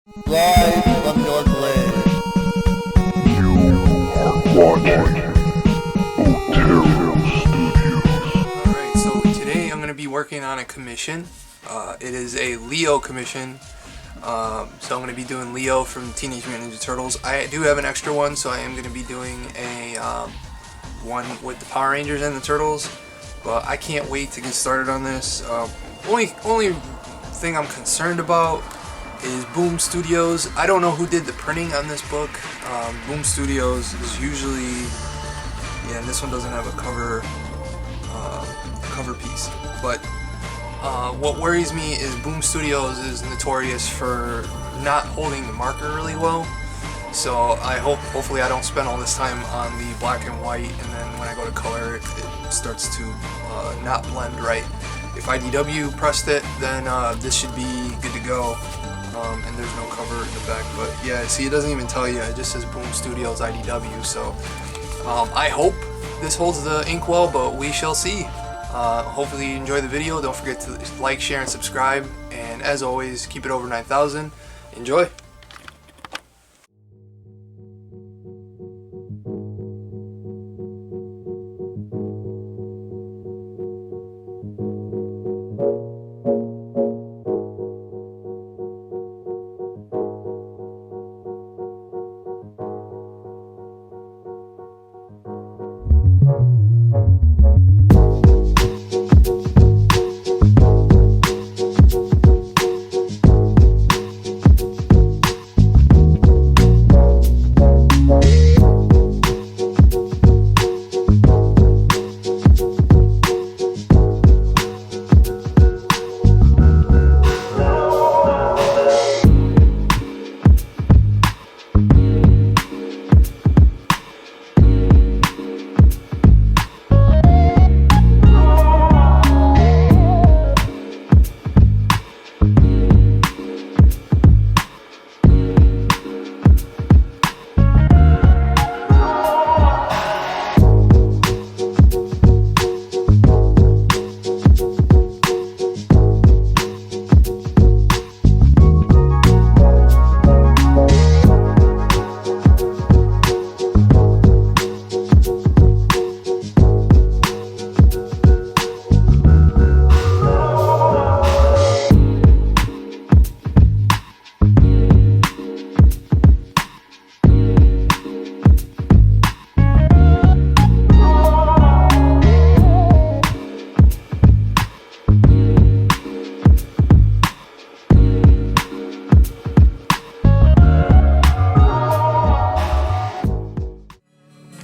Live from Northland. You are watching Otero Studios. Alright, so today I'm going to be working on a commission. It is a Leo commission. So I'm going to be doing Leo from Teenage Mutant Ninja Turtles. I do have an extra one, so I am going to be doing a one with the Power Rangers and the Turtles. But I can't wait to get started on this. Only thing I'm concerned about is Boom Studios. I don't know who did the printing on this book. Boom Studios is usually, yeah, this one doesn't have a cover piece. But what worries me is Boom Studios is notorious for not holding the marker really well. So I hopefully I don't spend all this time on the black and white, and then when I go to color, it starts to not blend right. If IDW pressed it, then this should be good to go. And there's no cover in the back, but yeah, see, it doesn't even tell you, it just says Boom Studios IDW, so I hope this holds the ink well, but we shall see. Hopefully you enjoy the video. Don't forget to like, share, and subscribe, and as always, keep it over 9,000. Enjoy!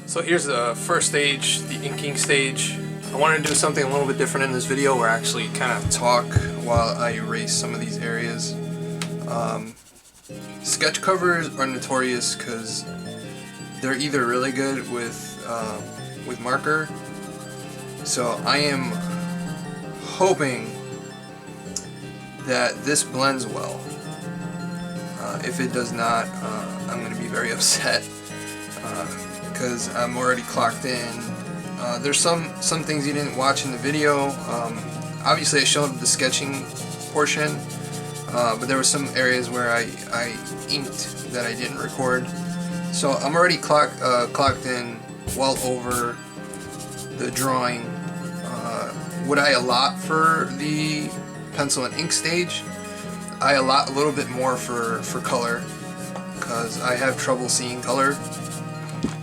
So here's the first stage, the inking stage. I wanted to do something a little bit different in this video where I actually kind of talk while I erase some of these areas. Sketch covers are notorious because they're either really good with marker. So I am hoping that this blends well. If it does not, I'm going to be very upset. Because I'm already clocked in. There's some things you didn't watch in the video. Obviously I showed the sketching portion, but there were some areas where I inked that I didn't record. So I'm already clocked in well over the drawing. Would I allot for the pencil and ink stage? I allot a little bit more for color, because I have trouble seeing color.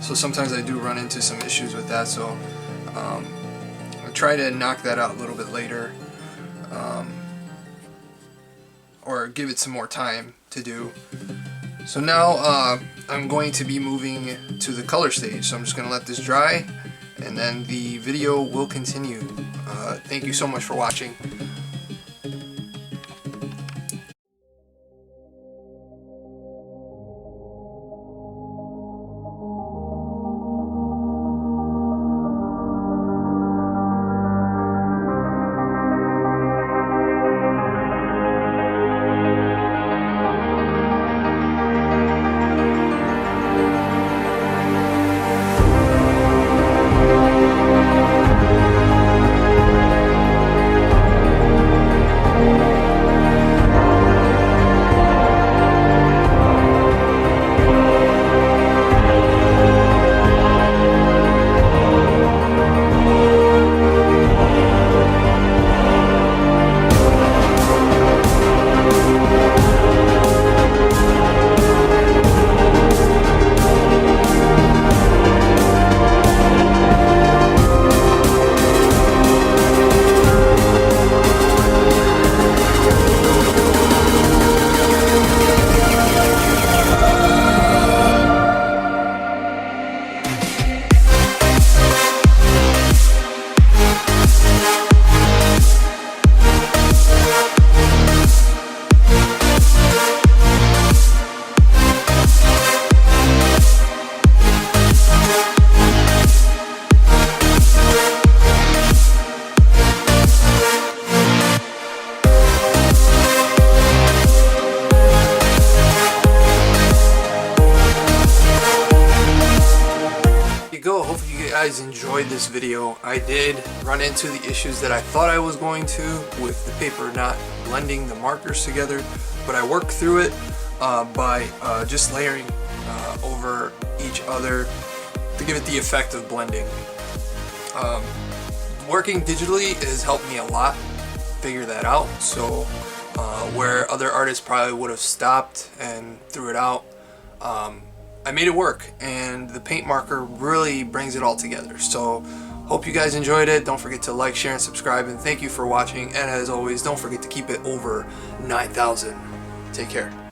So sometimes I do run into some issues with that, so I'll try to knock that out a little bit later, or give it some more time to do. So now I'm going to be moving to the color stage, so I'm just going to let this dry, and then the video will continue. Thank you so much for watching. guys enjoyed this video. I did run into the issues that I thought I was going to with the paper not blending the markers together, but I worked through it by just layering over each other to give it the effect of blending. Working digitally has helped me a lot figure that out, so where other artists probably would have stopped and threw it out, I made it work, and the paint marker really brings it all together. So hope you guys enjoyed it. Don't forget to like, share, and subscribe, and thank you for watching, and as always, don't forget to keep it over 9,000. Take care.